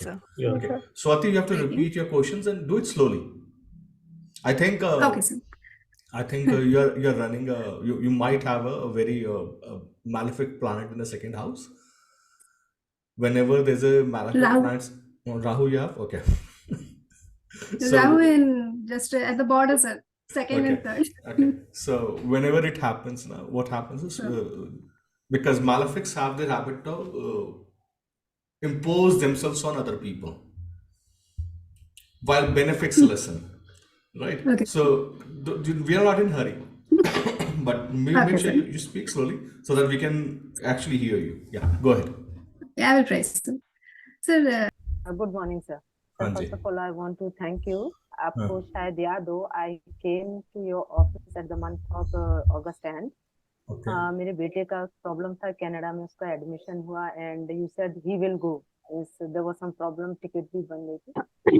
sir. Yeah. Okay. Sure. Swati, you have to Thank you. repeat your questions and do it slowly. I think Okay, sir. you're running you might have a very malefic planet in the second house. Whenever there's a malefic Rahu, planet, Rahu you have? Okay. Rahu So, in just at the border, sir. Second and okay. third. So whenever it happens now, what happens is Sure. because malefics have the habit to impose themselves on other people while benefics listen, right? Okay. So we are not in hurry, but make Okay, sure sir. you speak slowly so that we can actually hear you. Yeah, go ahead. Yeah, I will try, sir. Sir, good morning sir. हाँ sir जी. First of all I want to thank you. हाँ. आपको शायद याद हो, I came to your office at the month of August and Okay. मेरे बेटे का प्रॉब्लम था कनाडा में, उसका एडमिशन हुआ and you said he will go. There was some problem, ticket भी बन गई थी.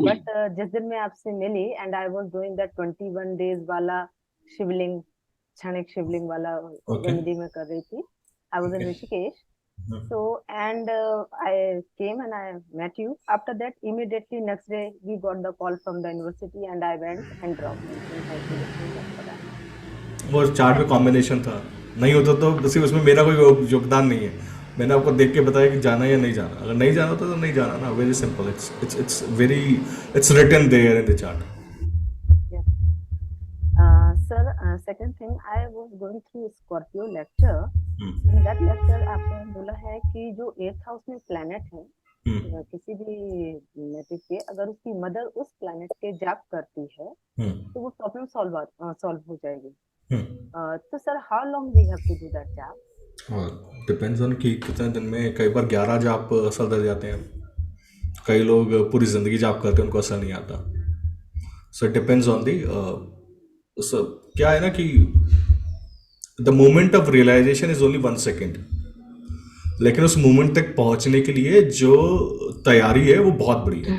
बट जिस दिन मैं आपसे मिली and I was doing that 21 days वाला शिवलिंग, क्षणिक शिवलिंग वाला रेमेडी में कर रही थी. I was in Rishikesh. So and I came and I met you. After that, immediately next day we got the call from the university and I went and dropped. वो chart में combination था, नहीं होता तो बस उसमें मेरा कोई योगदान नहीं है. मैंने आपको देख के बताया कि जाना या नहीं जाना. अगर नहीं जाना तो नहीं जाना ना. Very simple. It's written there in the chart. Sir, second thing, I was going through Scorpio lecture. In that lecture आपने बोला है कि जो 8th हाउस में प्लैनेट है, किसी भी नेटिव के, अगर उसकी मदर उस प्लैनेट के जाप करती है तो वो प्रॉब्लम सॉल्व हो जाएगी. तो sir how long we have to do that जाप? डिपेंड्स ऑन कि कितने दिन में. कई बार 11 जाप असर दे जाते हैं. कई लोग पूरी जिंदगी जाप करते हैं, उनको असर नहीं आता. So depends on the. क्या है ना कि the moment of realisation is only 1 second, लेकिन उस मोमेंट तक पहुंचने के लिए जो तैयारी है वो बहुत बड़ी है.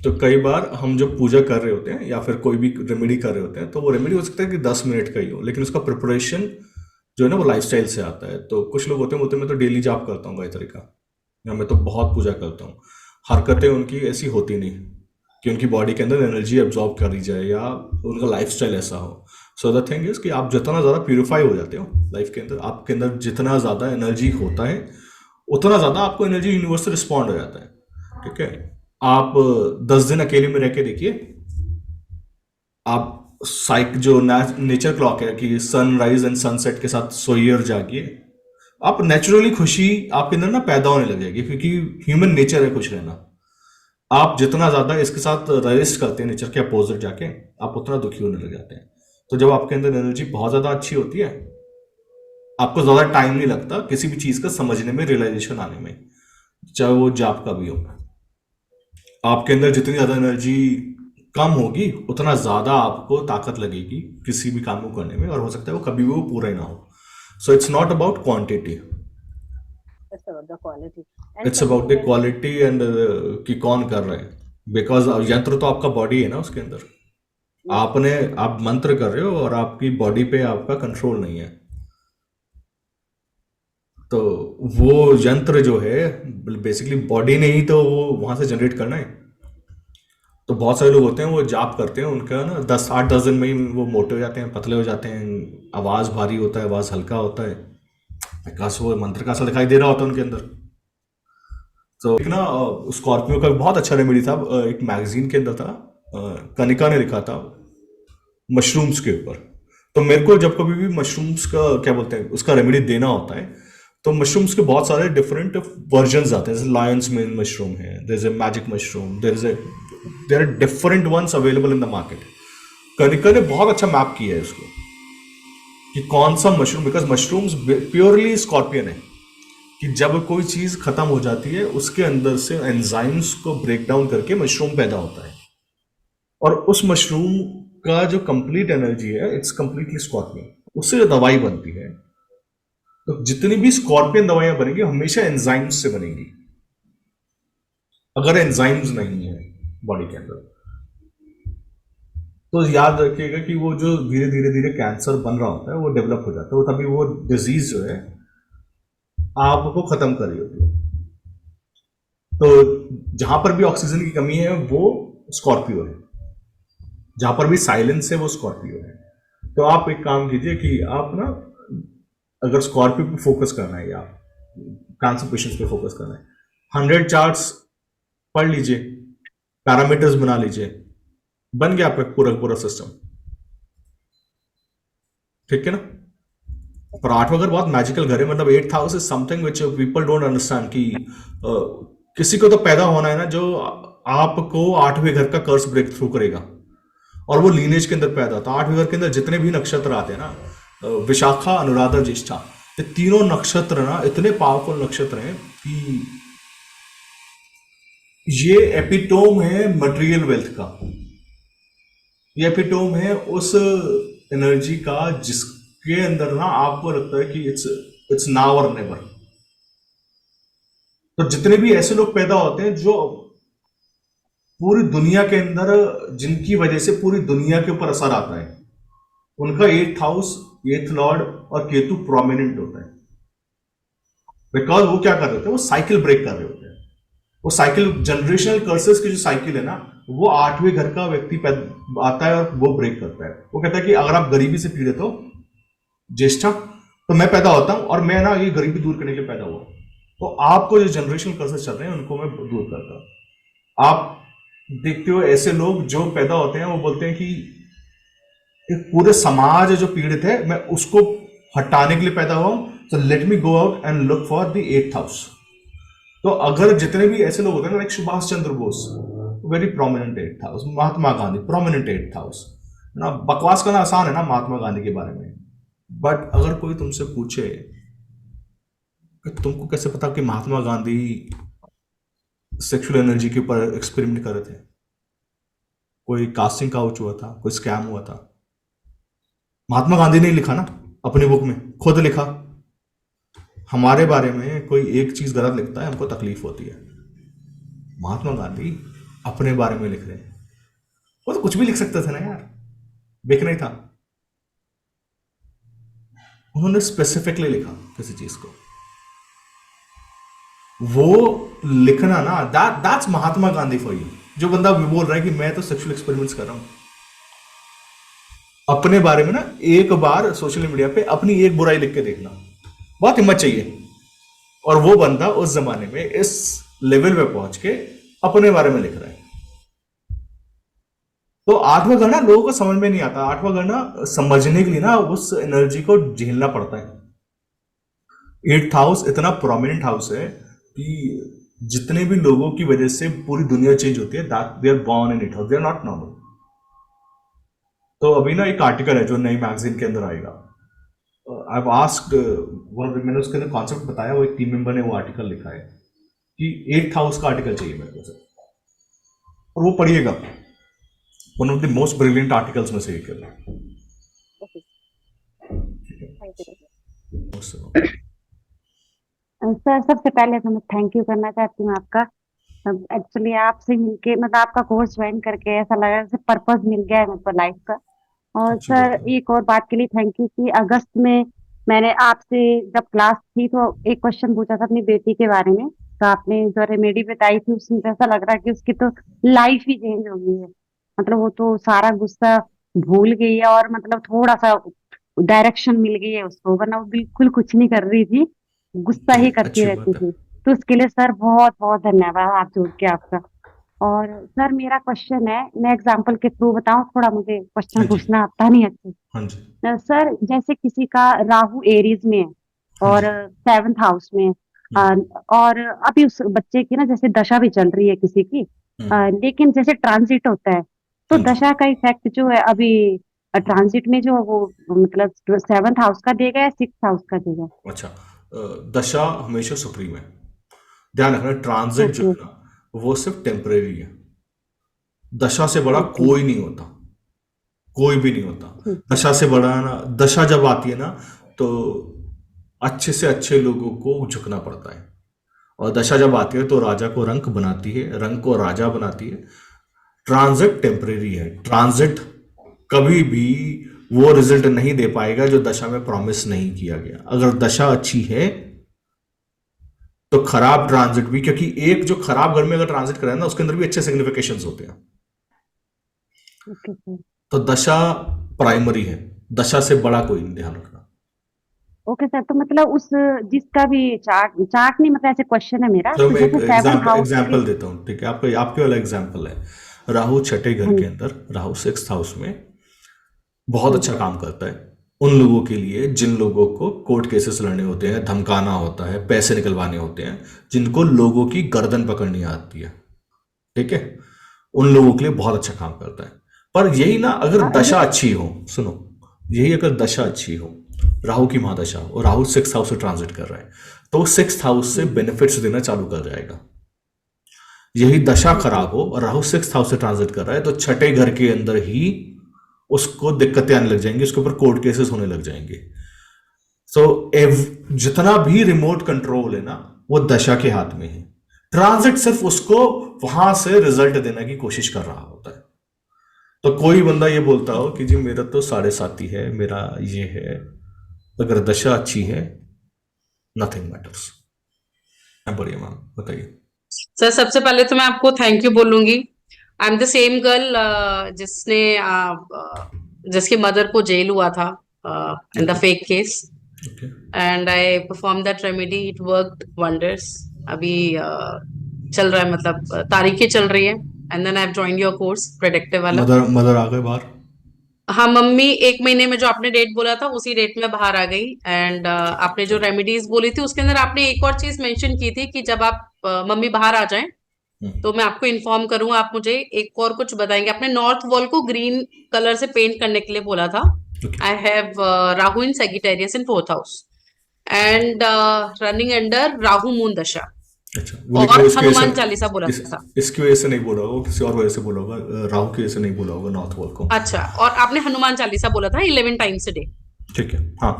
तो कई बार हम जो पूजा कर रहे होते हैं या फिर कोई भी रेमेडी कर रहे होते हैं, तो वो रेमेडी हो सकता है कि 10 मिनट का ही हो, लेकिन उसका प्रिपरेशन जो है ना वो लाइफस्टाइल से आता है. तो कुछ लोग होते हैं मैं तो डेली जाप करता हूँ गायत्री का, या मैं तो बहुत पूजा करता हूँ. हरकतें उनकी ऐसी होती नहीं कि उनकी बॉडी के अंदर एनर्जी एब्जॉर्ब करी जाए या उनका लाइफस्टाइल ऐसा हो. सो द थिंग इज कि आप जितना ज़्यादा प्यूरिफाई हो जाते हो लाइफ के अंदर, आपके अंदर जितना ज़्यादा एनर्जी होता है उतना ज़्यादा आपको एनर्जी यूनिवर्स से रिस्पॉन्ड हो जाता है. ठीक है. आप 10 दिन अकेले में रह के देखिए. आप जो नेचर क्लॉक है कि सनराइज एंड सनसेट के साथ सोइए और जागिए, आप नेचुरली खुशी आपके अंदर ना पैदा होने लग जाएगी, क्योंकि ह्यूमन नेचर है खुश रहना. आप जितना ज़्यादा इसके साथ रेजिस्ट करते हैं नेचर के अपोजिट जाके, आप उतना दुखी होने लग जाते हैं. तो जब आपके अंदर एनर्जी बहुत ज़्यादा अच्छी होती है, आपको ज़्यादा टाइम नहीं लगता किसी भी चीज़ का समझने में, रियलाइजेशन आने में, चाहे वो जाप का भी हो. आपके अंदर जितनी ज़्यादा एनर्जी कम होगी उतना ज़्यादा आपको ताकत लगेगी किसी भी काम को करने में, और हो सकता है वो कभी भी वो पूरा ही ना हो. So it's not about quantity, it's about the quality and कि कौन कर रहा है. बिकॉज यंत्र तो आपका बॉडी है ना, उसके अंदर आप मंत्र कर रहे हो और आपकी बॉडी पे आपका कंट्रोल नहीं है. तो वो यंत्र जो है बेसिकली बॉडी ने ही तो वो वहां से जनरेट करना है. तो बहुत सारे लोग होते हैं वो जाप करते हैं, उनका ना 8-10 दिन में ही वो मोटे हो जाते हैं, पतले हो जाते हैं, आवाज़ भारी होता है, आवाज़ हल्का होता है, बिकॉज वो मंत्र का असर दिखाई दे रहा होता है उनके अंदर. तो एक ना स्कॉर्पियो का बहुत अच्छा रेमेडी था, एक मैगजीन के अंदर था, कनिका ने लिखा था मशरूम्स के ऊपर. तो मेरे को जब कभी भी मशरूम्स का क्या बोलते हैं उसका रेमेडी देना होता है, तो मशरूम्स के बहुत सारे डिफरेंट वर्जन्स आते हैं. जैसे लायंस मेन मशरूम है, there is a magic mushroom, there are different ones available in the market. Kanika ने बहुत अच्छा मैप किया है इसको कि कौन सा mushroom, because mushrooms purely scorpion है कि जब कोई चीज़ खत्म हो जाती है उसके अंदर से एंजाइम्स को ब्रेक डाउन करके मशरूम पैदा होता है, और उस मशरूम का जो कंप्लीट एनर्जी है इट्स कंप्लीटली स्कॉर्पियन. उससे जो दवाई बनती है, तो जितनी भी स्कॉर्पियन दवाइयां बनेंगी हमेशा एंजाइम्स से बनेंगी. अगर एंजाइम्स नहीं है बॉडी के अंदर तो याद रखिएगा कि वो जो धीरे धीरे धीरे कैंसर बन रहा होता है वो डेवलप हो जाता है, तभी वो डिजीज जो है आपको खत्म कर रही होती है. तो जहां पर भी ऑक्सीजन की कमी है वो स्कॉर्पियो है, जहां पर भी साइलेंस है वो स्कॉर्पियो है। तो आप एक काम कीजिए कि आप ना, अगर स्कॉर्पियो पे फोकस करना है या कैंसर पेशेंट्स पे फोकस करना है, 100 चार्ट्स पढ़ लीजिए, पैरामीटर्स बना लीजिए, बन गया आपका पूरा पूरा सिस्टम। ठीक है ना। पर आठवां घर बहुत मैजिकल घर है, मतलब 8th house is something which people don't understand कि किसी को तो पैदा होना है ना जो आपको 8वें घर का कर्स ब्रेक थ्रू करेगा, और वो लीनेज के अंदर पैदा होता है। 8वें घर के अंदर जितने भी नक्षत्र आते हैं ना, विशाखा, अनुराधा, ज्येष्ठा, ये तीनों नक्षत्र ना इतने पावरफुल नक्षत्र हैं कि ये एपिटोम है मटेरियल वेल्थ का, ये एपिटोम है उस एनर्जी का जिसके अंदर ना आपको लगता है कि इट्स नाउ और नेवर। तो जितने भी ऐसे लोग पैदा होते हैं जो पूरी दुनिया के अंदर, जिनकी वजह से पूरी दुनिया के ऊपर असर आता है, उनका 8th हाउस, 8th लॉर्ड और केतु प्रोमिनेंट होता है। बिकॉज वो क्या कर रहे होते हैं, वो साइकिल ब्रेक कर रहे होते हैं। वो साइकिल, जनरेशनल कर्सेस की जो साइकिल है ना, वो 8वें घर का व्यक्ति आता है और वो ब्रेक करता है। वो कहता है कि अगर आप गरीबी से पीड़ित हो, ज्येष्ठा, तो मैं पैदा होता हूं और मैं ना ये गरीबी दूर करने के लिए पैदा हुआ, तो आपको जो जनरेशनल कर्सेस चल रहे हैं उनको मैं दूर करता हूं। आप देखते हो ऐसे लोग जो पैदा होते हैं वो बोलते हैं कि एक पूरे समाज जो पीड़ित है, मैं उसको हटाने के लिए पैदा हुआ हूं, so let me go out and look for the 8th house. तो अगर जितने भी ऐसे लोग होते हैं ना, like Subhash Chandra Bose, very prominent 8th house, Mahatma Gandhi prominent 8th house ना। बकवास करना आसान है ना महात्मा गांधी के बारे में, बट अगर कोई तुमसे पूछे कि तुमको कैसे पता कि महात्मा गांधी सेक्सुअल एनर्जी के ऊपर एक्सपेरिमेंट कर रहे थे, कोई कास्टिंग काउच हुआ था, कोई स्कैम हुआ था, महात्मा गांधी ने लिखा ना अपनी बुक में, खुद लिखा। हमारे बारे में कोई एक चीज गलत लिखता है, हमको तकलीफ होती है। महात्मा गांधी अपने बारे में लिख रहे हैं, वो तो कुछ भी लिख सकते थे ना यार, बेचना ही था। उन्होंने स्पेसिफिकली लिखा किसी चीज को, वो लिखना ना, that's Mahatma Gandhi for you. जो बंदा बोल रहा है कि मैं तो सेक्सुअल एक्सपेरिमेंट्स कर रहा हूं, अपने बारे में ना एक बार सोशल मीडिया पे अपनी एक बुराई लिख के देखना, बहुत हिम्मत चाहिए। और वो बंदा उस जमाने में इस लेवल पे पहुंच के अपने बारे में लिख रहा है। तो 8वां घर ना लोगों को समझ में नहीं आता। 8वां घर ना समझने के लिए ना उस एनर्जी को झेलना पड़ता है। 8th हाउस इतना प्रोमिनेंट हाउस है कि जितने भी लोगों की वजह से पूरी दुनिया चेंज होती है, that they are born in 8th house, they are not normal. तो अभी ना एक आर्टिकल है जो नई मैगजीन के अंदर आएगा, आई हैव आस्क्ड, मैंने उसके अंदर कॉन्सेप्ट बताया, वो एक टीम मेंबर ने वो आर्टिकल लिखा है कि 8th हाउस का आर्टिकल चाहिए मेरे को सर, और वो पढ़िएगा, one of the most brilliant articles में से एक है। सर सबसे पहले तो मैं थैंक यू करना चाहती हूँ आपका। एक्चुअली आपसे मिलके, मतलब आपका कोर्स ज्वाइन करके ऐसा लगा जैसे पर्पस मिल गया है मेरे को लाइफ का। और अच्छी बात सर है। एक और बात के लिए थैंक यू कि अगस्त में मैंने आपसे जब क्लास थी तो एक क्वेश्चन पूछा था अपनी बेटी के बारे में, तो आपने जो रेमेडी बताई थी उसमें तो ऐसा लग रहा है कि उसकी तो लाइफ ही चेंज हो गई है। मतलब वो तो सारा गुस्सा भूल गई है और मतलब थोड़ा सा डायरेक्शन मिल गई है उसको, वरना वो बिल्कुल कुछ नहीं कर रही थी, गुस्सा ही चलिए करती अच्छी रहती बात है। थी। तो उसके लिए सर बहुत बहुत धन्यवाद हाथ जोड़ के आपका। और सर मेरा क्वेश्चन है, मैं एग्जांपल के थ्रू बताऊं, थोड़ा मुझे क्वेश्चन हाँ जी, पूछना आता नहीं अच्छे से। हाँ जी, सर जैसे किसी का राहु एरीज में है हाँ और जी। 7th हाउस में है, अ, और अभी उस बच्चे की ना जैसे दशा भी चल रही है किसी की, लेकिन जैसे ट्रांजिट होता है तो हाँ जी। दशा का इफेक्ट जो है अभी ट्रांजिट में जो वो मतलब 7th हाउस का देगा या 6th हाउस का देगा? अच्छा, दशा हमेशा सुप्रीम है। ध्यान रखना, ट्रांजिट जो ओके। है ना वो सिर्फ टेम्परेरी है। दशा से बड़ा ओके। कोई नहीं होता, कोई भी नहीं होता। ठीक है। दशा से बड़ा ना, दशा जब आती है ना तो अच्छे से अच्छे लोगों को झुकना पड़ता है। और दशा जब आती है तो राजा को रंक बनाती है, रंक को राजा बनाती है। ट्रांजिट टेम्परेरी है। ट्रांजिट कभी भी वो रिजल्ट नहीं दे पाएगा जो दशा में प्रॉमिस नहीं किया गया। अगर दशा अच्छी है तो खराब ट्रांजिट भी, क्योंकि एक जो खराब घर में अगर ट्रांजिट करे ना उसके अंदर भी अच्छे सिग्निफिकेशंस होते हैं। Okay sir. तो दशा प्राइमरी है, दशा से बड़ा कोई नहीं, ध्यान रखना। ओके सर, तो मतलब उस जिसका भी चार्ट चार्ट नहीं, मतलब ऐसे क्वेश्चन है मेरा, तो तो मैं एक जैसे 7 हाउस एग्जाम्पल के। देता हूँ, ठीक है? आपके वाला एग्जाम्पल है, राहु छठे घर हाँ के जी। अंदर, राहु 6th हाउस में बहुत हाँ अच्छा जी। काम करता है उन लोगों के लिए जिन लोगों को कोर्ट केसेस लड़ने होते हैं, धमकाना होता है, पैसे निकलवाने होते हैं, जिनको लोगों की गर्दन पकड़नी आती है, ठीक है? उन लोगों के लिए बहुत अच्छा काम करता है। पर यही ना, अगर हाँ ये। दशा अच्छी हो, सुनो, यही अगर दशा अच्छी हो, राहु की महादशा हो, और राहु 6th हाउस से ट्रांजिट कर रहा है, तो 6th हाउस से बेनिफिट्स देना चालू कर जाएगा। यही दशा ओके। खराब हो और राहु 6th हाउस से ट्रांजिट कर रहा है, तो छठे घर के अंदर ही उसको दिक्कतें आने लग जाएंगी, उसके ऊपर कोर्ट केसेस होने लग जाएंगे। सो जितना भी रिमोट कंट्रोल है ना, वो दशा के हाथ में है। ट्रांजिट सिर्फ उसको वहां से रिजल्ट देने की कोशिश कर रहा होता है। तो कोई बंदा ये बोलता हो कि जी मेरा तो 7.5 है, मेरा ये है, अगर दशा अच्छी है, नथिंग मैटर्स। बढ़िया मैम, बताइए। सर सबसे पहले तो मैं आपको थैंक यू बोलूंगी। I am the same girl जिसने जिसकी मदर को जेल हुआ था in the okay, fake case, okay. And I perform that remedy, it worked wonders. अभी चल रहा है, मतलब तारीखें चल रही है, and then I have joined your course predictive वाला। मदर मदर आ गए बाहर? हाँ, मम्मी 1 महीने में जो आपने डेट बोला था उसी डेट में बाहर आ गई। एंड आपने जो चलो। रेमेडीज बोली थी उसके अंदर आपने एक और चीज मेंशन की थी कि जब आप मम्मी बाहर आ जाएं तो मैं आपको इन्फॉर्म करूंगा। आप मुझे एक और कुछ बताएंगे? आपने नॉर्थ वॉल को ग्रीन कलर से पेंट करने के लिए बोला था। Okay. I have Rahu in Sagittarius in 4th house and running under Rahu moon दशा, अच्छा, वो लेकिन और इसकी वजह हनुमान से चालीसा बोला था। इसकी वजह से नहीं बोला होगा, किसी और वजह से बोला होगा, राहु की वजह से नहीं बोला होगा नॉर्थ वॉल को। अच्छा, और आपने हनुमान चालीसा बोला था 11 टाइम्स अ डे। ठीक है, हाँ।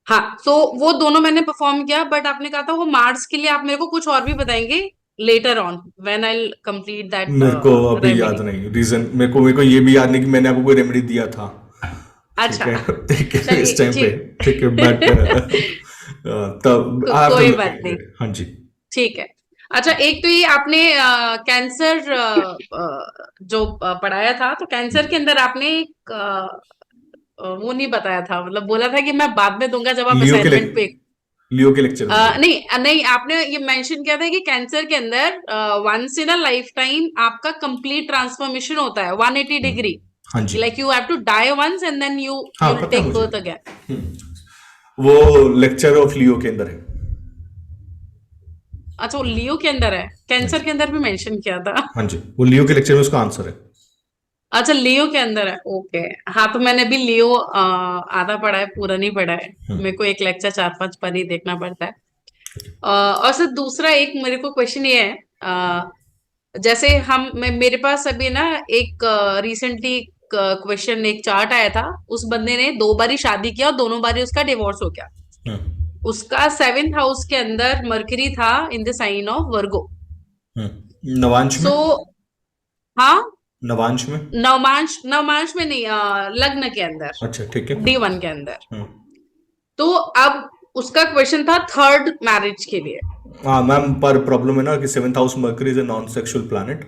हाँ, तो वो दोनों मैंने परफॉर्म किया, बट आपने कहा था वो मार्स के लिए आप मेरे को कुछ और भी बताएंगे later on when I complete that मेरे को अभी याद रेमेडी। नहीं रीजन, मेरे को ये भी याद नहीं कि मैंने आपको कोई रेमेडी दिया था। ठीक अच्छा, है, ठीक है, इस चलिए टाइम पे। ठीक। ठीक है, बट तब आप कोई बात नहीं, हाँ जी। ठीक है। अच्छा, एक तो ये आपने कैंसर जो पढ़ाया था, तो कैंसर के अंदर आपने एक वो नहीं बताया था, मतलब बोला था कि मैं बाद में दूंगा जब आप लियो के असाइनमेंट पे। लियो के लेक्चर में बोला। नहीं नहीं, आपने ये मेंशन किया था कि कैंसर के अंदर once in a life time आपका कंप्लीट ट्रांसफॉर्मेशन होता है 180 डिग्री। हाँ जी, like you have to die once and then you हाँ विल पता है टेक मुझे। Birth again. वो लेक्चर ऑफ लियो के अंदर है। अच्छा, वो लियो के अंदर है, हाँ कैंसर जी, के अंदर भी मेंशन किया था। हाँ जी, वो लियो के लेक्चर में उसका आंसर है। अच्छा, लियो के अंदर है, ओके। हाँ, तो मैंने भी लियो आधा पढ़ा है, पूरा नहीं पढ़ा है। मेरे को एक लेक्चर 4-5 पर ही देखना पड़ता है। और सर दूसरा एक मेरे को क्वेश्चन ये है, जैसे मेरे पास अभी ना एक रिसेंटली क्वेश्चन, एक चार्ट आया था। उस बंदे ने 2 बारी शादी किया और दोनों बारी उसका डिवोर्स हो गया। उसका 7th हाउस के अंदर मरकरी था इन द साइन ऑफ वर्गो। नवांश में? सो हाँ, नवांश में? नवमांश नवमांश में नहीं, लग्न के अंदर, अच्छा, ठीक है। D1 के अंदर। हम्म। तो अब उसका क्वेश्चन था 3rd मैरिज के लिए। हाँ मैम, पर प्रॉब्लम है ना कि 7th house mercury is a non sexual planet,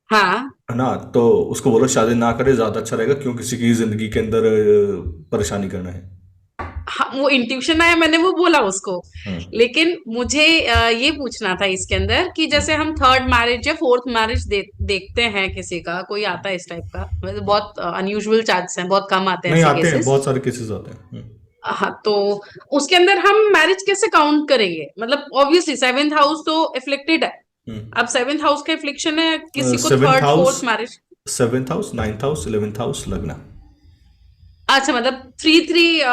हाँ है ना? तो उसको बोलो शादी ना करे, ज्यादा अच्छा रहेगा, क्यों किसी की जिंदगी के अंदर परेशानी करना है। हाँ, वो इंट्यूशन आया, मैंने वो बोला उसको। हम्म, लेकिन मुझे ये पूछना था इसके अंदर कि जैसे हम 3rd मैरिज या 4th मैरिज देखते हैं, किसी का कोई आता है इस टाइप का, मतलब बहुत अनयूजुअल चार्ट्स हैं, बहुत कम आते हैं नहीं ऐसे आते हैं, केसेस। बहुत सारे केसेस आते हैं। हाँ, तो उसके अंदर हम मैरिज कैसे काउंट करेंगे? मतलब ऑब्वियसली 7th हाउस तो इफ्लिक्टेड है। अब 7th हाउस का इफ्लिक्शन है, किसी को 7th 3rd house 4th marriage. 7th house 9th house 11th house लगना। अच्छा, मतलब 3-3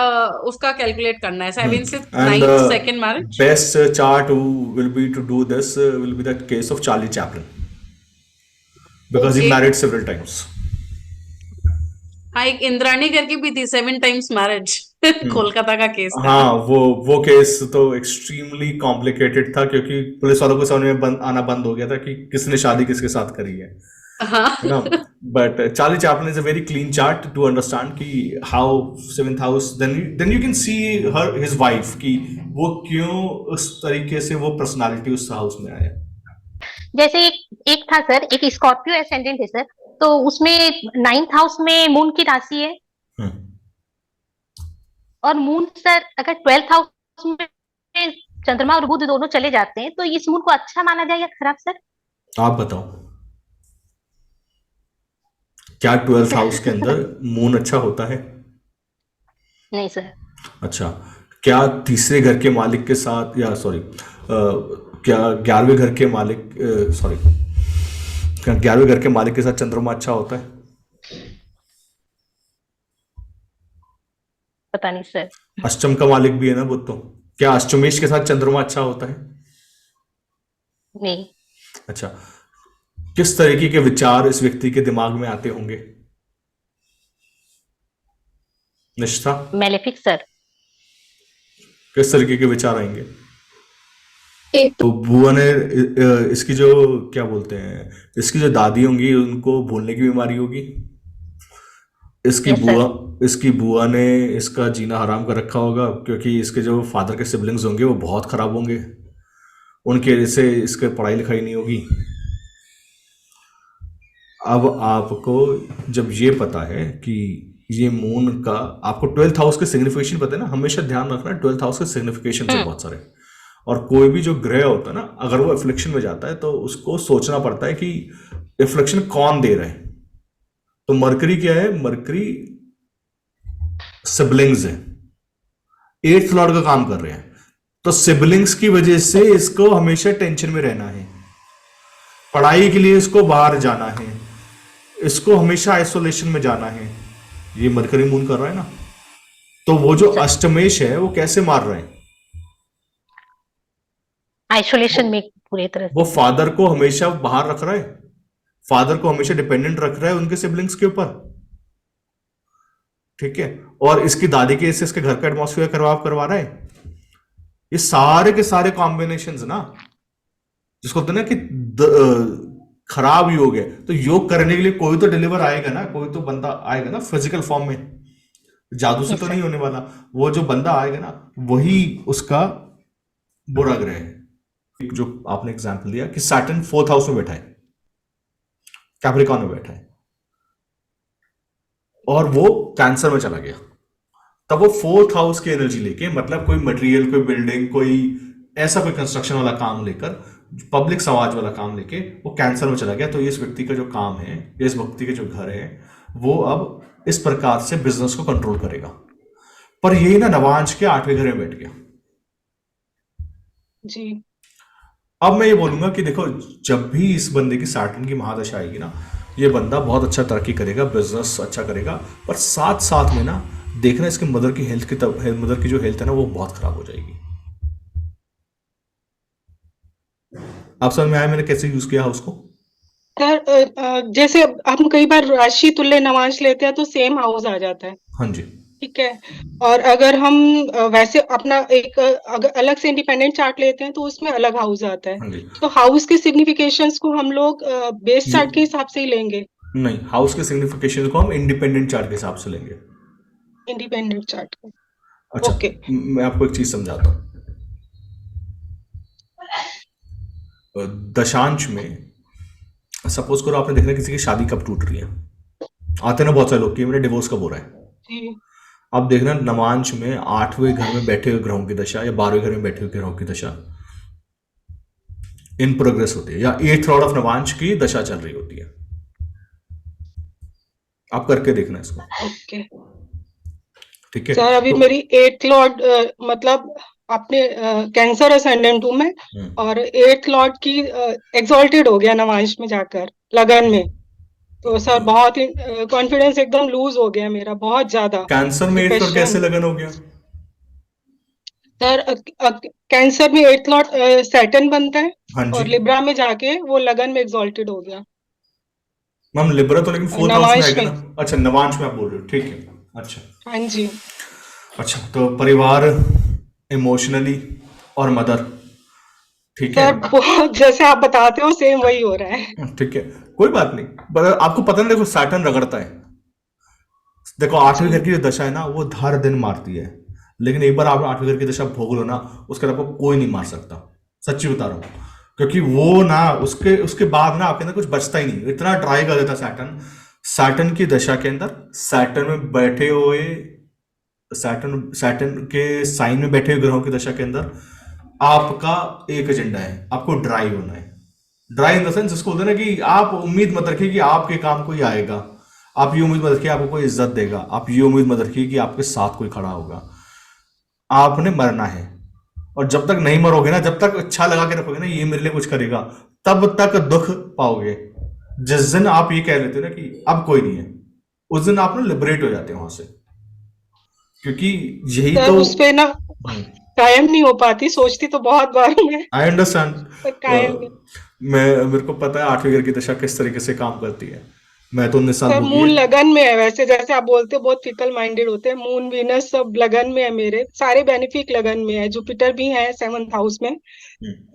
उसका कैलकुलेट करना है, 7 से एंड 9th 2nd मैरिज। Best chart will be to do this will be the case of Charlie Chaplin, because he okay. Married several times. हाँ, एक इंद्राणी करके भी थी 7 टाइम्स मैरिज, कोलकाता का केस था। हाँ, वो केस तो एक्सट्रीमली कॉम्प्लिकेटेड था, क्योंकि पुलिस वालों को समझ में आना बंद हो गया था कि किसने शादी किसके साथ करी है। हाँ है ना? But Charlie Chaplin is a very clean chart to understand कि how seventh house, then you can see her his wife कि वो क्यों उस तरीके से वो पर्सनालिटी उस हाउस में आया। जैसे एक एक था सर, एक स्कॉर्पियो एसेंडेंट है सर, तो उसमें 9th हाउस में मून की राशि है, हम्म, और मून सर अगर 12th हाउस में चंद्रमा और बुध दोनों चले जाते हैं, तो इस मून को अच्छा माना जाए या खराब सर? आप बताओ, क्या 12th हाउस के अंदर मून अच्छा होता है? नहीं सर। अच्छा, क्या तीसरे घर के मालिक के साथ, या सॉरी, क्या 11वें घर के मालिक, सॉरी, क्या 11वें घर के मालिक के साथ चंद्रमा अच्छा होता है? पता नहीं सर। अष्टम का मालिक भी है ना बुध, तो क्या अष्टमेश के साथ चंद्रमा अच्छा होता है? नहीं। अच्छा, किस तरीके के विचार इस व्यक्ति के दिमाग में आते होंगे? निष्ठा, मैलेफिक सर। किस तरीके के विचार आएंगे? एक तो बुआ ने इसकी जो, क्या बोलते हैं, इसकी जो दादी होंगी उनको भूलने की बीमारी होगी। इसकी यस बुआ सर। इसकी बुआ ने इसका जीना हराम कर रखा होगा, क्योंकि इसके जो फादर के सिबलिंग्स होंगे वो बहुत खराब होंगे, उनकी वजह से इसके पढ़ाई लिखाई नहीं होगी। अब आपको जब ये पता है कि ये मून का, आपको 12th हाउस के सिग्निफिकेशन पता है ना, हमेशा ध्यान रखना 12th हाउस के सिग्निफिकेशन से बहुत सारे। और कोई भी जो ग्रह होता है ना, अगर वो इफ्लिक्शन में जाता है तो उसको सोचना पड़ता है कि इफ्लिक्शन कौन दे रहा है। तो मरकरी क्या है? मरकरी सिबलिंग्स है, 8th लॉर्ड का काम कर रहे हैं, तो सिबलिंग्स की वजह से इसको हमेशा टेंशन में रहना है, पढ़ाई के लिए इसको बाहर जाना है, इसको हमेशा आइसोलेशन में जाना है। ये मरकरी मून कर रहा है ना, तो वो जो अष्टमेश है वो कैसे मार रहे हैं? आइसोलेशन में पूरी तरह वो से। फादर को हमेशा बाहर रख रहा है, फादर को हमेशा डिपेंडेंट रख रहा है उनके सिबलिंग्स के ऊपर, ठीक है? और इसकी दादी के इससे इसके घर का एटमॉस्फेयर करवा रहा है। ये सारे के सारे कॉम्बिनेशंस ना, जिसको होता है ना कि खराब योग है, तो योग करने के लिए कोई तो डिलीवर आएगा ना, कोई तो बंदा आएगा ना फिजिकल फॉर्म में, जादू से यस तो सर। नहीं होने वाला। वो जो बंदा आएगा ना, वही उसका बुरा ग्रह है। जो आपने एग्जांपल दिया कि सैटर्न 4th हाउस में बैठा है, कैप्रिकॉर्न में बैठा है, और वो कैंसर में चला गया, तब वो 4th हाउस की एनर्जी लेके, मतलब कोई मटेरियल, कोई बिल्डिंग, कोई ऐसा कोई कंस्ट्रक्शन वाला काम लेकर, पब्लिक समाज वाला काम लेके वो कैंसर में चला गया। तो इस व्यक्ति का जो काम है, इस व्यक्ति के जो घर है, वो अब इस प्रकार से बिजनेस को कंट्रोल करेगा। पर यही ना नवांश के 8वें घर में बैठ गया। जी। अब मैं ये बोलूंगा कि देखो, जब भी इस बंदे की सैटर्न की महादशा आएगी ना, ये बंदा बहुत अच्छा तरक्की करेगा, बिजनेस अच्छा करेगा, पर साथ साथ में ना देखना इसके मदर की हेल्थ मदर की जो हेल्थ है ना, वो बहुत खराब हो जाएगी। आप समझ में आया मैंने कैसे यूज किया उसको? सर जैसे हम कई बार राशि तुल्य नवांश लेते हैं तो सेम हाउस आ जाता है, हाँ जी, ठीक है। और अगर हम वैसे अपना एक अगर अलग से इंडिपेंडेंट चार्ट लेते हैं तो उसमें अलग हाउस आता है। हाँ जी। तो हाउस के सिग्निफिकेशंस को हम लोग बेस ये- चार्ट के हिसाब से ही लेंगे, नहीं, हाउस के सिग्निफिकेशन को हम इंडिपेंडेंट चार्ट के हिसाब से लेंगे। इंडिपेंडेंट चार्ट का। अच्छा, ओके। मैं आपको एक चीज समझाता हूँ। दशांश में सपोज करो आपने देखना किसी की शादी कब टूट रही है, आते ना बहुत सारे लोग कि मेरा डिवोर्स कब हो रहा है। जी। अब देखना नवांश में 8वें घर में बैठे हुए ग्रहों की दशा या 12वें घर में बैठे हुए ग्रहों की दशा इन प्रोग्रेस होती है, या 8th लॉर्ड ऑफ नवांश की दशा चल रही होती है। आप करके देखना इसको, ओके ठीक है? सर, अभी तो मेरी 8th लॉर्ड मतलब आपने कैंसर असेंडेंट हूँ मैं, और 8th लॉर्ड की एग्जॉल्टेड हो गया नवांश में जाकर लगन में। तो सर बहुत ही कॉन्फिडेंस एकदम लूज हो गया मेरा, बहुत ज्यादा कैंसर में 8th लॉर्ड कैसे डिप्रेशन। लगन हो गया? सर कैंसर में 8th लॉर्ड सैटर्न बनता है, हाँ जी और लिब्रा में जाके वो लगन में एग्जॉल्टेड हो गया मैम, लिब्रा तो लेकिन 4th हाउस में नवांश आएगा में। ना। अच्छा, नवांश में आप बोल रहे हो, ठीक है। अच्छा हाँ जी। अच्छा, तो परिवार, इमोशनली और मदर, ठीक है। सर बहुत जैसे आप बताते हो सेम वही हो रहा है। ठीक है, कोई बात नहीं, पर आपको पता नहीं, देखो सैटर्न रगड़ता है। देखो आठवें जी घर की जो दशा है ना, वो हर दिन मारती है, लेकिन एक बार आप आठवें घर की दशा भोग लो ना, उसके बाद आपको कोई नहीं मार सकता। सच्ची बता रहा हूँ, क्योंकि वो ना उसके उसके बाद ना आपके अंदर कुछ बचता ही नहीं, इतना ट्राई कर देता सैटर्न। सैटर्न की दशा के अंदर, सैटर्न में बैठे हुए, सैटर्न सैटर्न के साइन में बैठे हुए ग्रहों की दशा के अंदर आपका एक एजेंडा है, आपको ड्राइव होना है। ड्राइव इन द सेंस, इसको बोलते हैं ना कि आप उम्मीद मत रखिए कि आपके काम कोई आएगा, आप ये उम्मीद मत रखिए आपको कोई इज्जत देगा, आप ये उम्मीद मत रखिए कि आपके साथ कोई खड़ा होगा। आपने मरना है, और जब तक नहीं मरोगे ना, जब तक अच्छा लगा के रखोगे ना ये मेरे लिए कुछ करेगा, तब तक दुख पाओगे। जिस दिन आप ये कह लेते हो ना कि अब कोई नहीं है, उस दिन आप ना लिबरेट हो जाते हो वहां से, क्योंकि यही सर तो। उस पे ना कायम नहीं हो पाती, सोचती तो बहुत बार हूँ मैं, आई अंडरस्टैंड। पर कायम नहीं। मेरे को पता है आठवीं घर की दशा किस तरीके से काम करती है, मैं तो 19 साल सर भोगी मून है। लगन में है, वैसे जैसे आप बोलते हो बहुत फिकल माइंडेड होते हैं, मून वीनस सब लगन में है, मेरे सारे बेनिफिक लगन में है, जुपिटर भी है 7th हाउस में,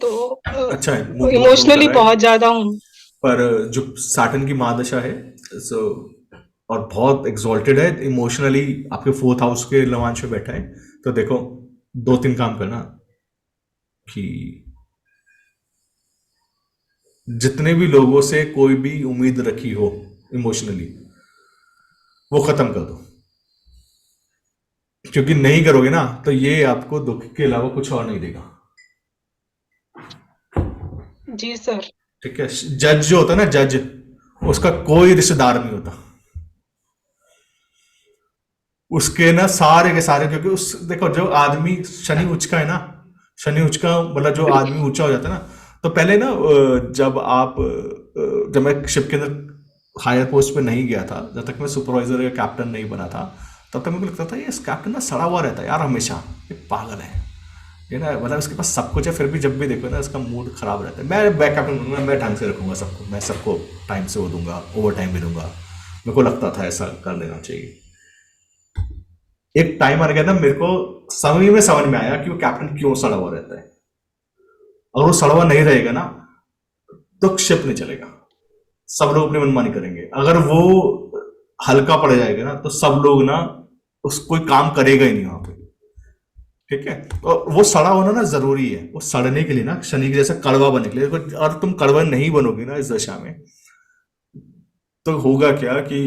तो अच्छा है, मून बहुत रूल कर इमोशनली रहा है, बहुत ज्यादा हूँ। पर जो सैटर्न की महादशा है, सो, और बहुत एग्जॉल्टेड है इमोशनली, आपके 4th हाउस के लवांश में बैठा है। तो देखो, 2-3 काम करना कि जितने भी लोगों से कोई भी उम्मीद रखी हो इमोशनली, वो खत्म कर दो, क्योंकि नहीं करोगे ना तो ये आपको दुख के अलावा कुछ और नहीं देगा। जी सर। ठीक है, जज जो होता है ना, जज, उसका कोई रिश्तेदार नहीं होता, उसके ना सारे के सारे, क्योंकि उस देखो जो आदमी शनि उच्च का है ना, शनि उच्च का मतलब जो आदमी ऊंचा हो जाता है ना, तो पहले ना जब मैं शिप के अंदर हायर पोस्ट पे नहीं गया था, जब तक मैं सुपरवाइजर या कैप्टन नहीं बना था, तब तक मेरे को लगता था ये कैप्टन ना सड़ा हुआ रहता है यार हमेशा, ये पागल है ये ना, मतलब इसके पास सब कुछ है, फिर भी जब भी देखो ना इसका मूड खराब रहता है। मैं बैक कैप्टन बनूंगा, मैं ढंग से रखूंगा सबको, मैं सबको टाइम से वो दूंगा, ओवर टाइम भी दूंगा, मेरे को लगता था ऐसा कर लेना चाहिए। एक टाइम आ गया ना, मेरे को समझ में आया कि वो कैप्टन क्यों सड़ा हुआ रहता है। अगर वो सड़ा हुआ नहीं रहेगा ना, तो शिप नहीं चलेगा, सब लोग अपनी मनमानी करेंगे। अगर वो हल्का पड़ जाएगा ना, तो सब लोग ना उस कोई काम करेगा ही नहीं वहां पे। ठीक है, तो वो सड़ा होना ना जरूरी है, वो सड़ने के लिए ना, शनि के जैसा कड़वा बनने के लिए, और तुम कड़वा नहीं बनोगे ना इस दशा में, तो होगा क्या कि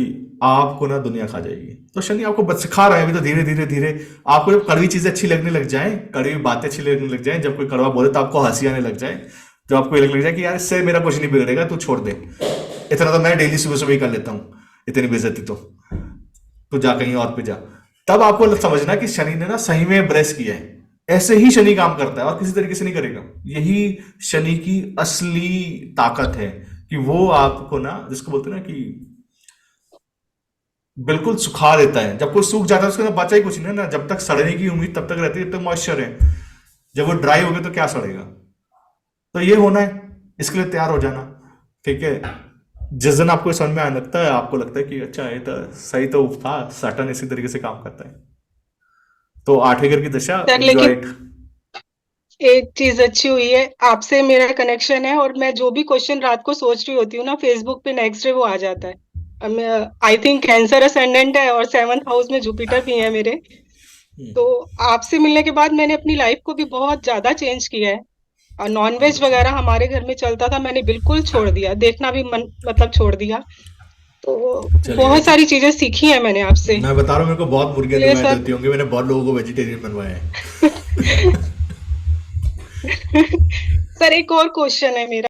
आपको ना दुनिया खा जाएगी। तो शनि आपको बस सिखा रहा है अभी, तो धीरे धीरे धीरे आपको जब कड़वी चीजें अच्छी लगने लग जाए, कड़वी बातें अच्छी लगने लग जाए, जब कोई कड़वा बोले तो आपको हंसी आने लग जाए, जब आपको ये लगने लग जाए कि यार इससे मेरा कुछ नहीं बिगड़ेगा, तू छोड़ दे, इतना तो मैं डेली सुबह सुबह ही कर लेता हूँ, इतनी बेइज्जती तो जा कहीं और पे जा, तब आपको समझना कि शनि ने ना सही में ब्रेस किया है। ऐसे ही शनि काम करता है और किसी तरीके से नहीं करेगा। यही शनि की असली ताकत है कि वो आपको ना, जिसको बोलते हैं ना कि बिल्कुल सुखा देता है। जब कोई सूख जाता है उसके अंदर बचा ही कुछ नहीं ना, जब तक सड़ने की उम्मीद तब तक रहती है जब तक मॉइस्चर है, जब वो ड्राई हो गया तो क्या सड़ेगा। तो ये होना है, इसके लिए तैयार हो जाना। ठीक है, जिस दिन आपको समझ में आने लगता है, आपको लगता है कि अच्छा ये तो सही तो था, सैटर्न इसी तरीके से काम करता है, तो 8वें घर की दशा सर एंजॉय लेकिन इट। एक चीज अच्छी हुई है, आपसे मेरा कनेक्शन है, और मैं जो भी क्वेश्चन रात को सोच रही होती हूँ ना, फेसबुक पे नेक्स्ट डे वो आ जाता है। आई थिंक कैंसर असेंडेंट है और 7th हाउस में जुपिटर भी है मेरे, तो आपसे मिलने के बाद मैंने अपनी लाइफ को भी बहुत ज्यादा चेंज किया है। और नॉनवेज वगैरह हमारे घर में चलता था, मैंने बिल्कुल छोड़ दिया, देखना भी मन मतलब छोड़ दिया, तो चलिए, बहुत सारी चीजें सीखी है मैंने आपसे। मैं बता रहा हूँ, मेरे को बहुत मुर्गियां इसलिए दिलवाई सर देती होंगी, मैंने बहुत लोगों को वेजिटेरियन बनवाया है। सर एक और क्वेश्चन है मेरा।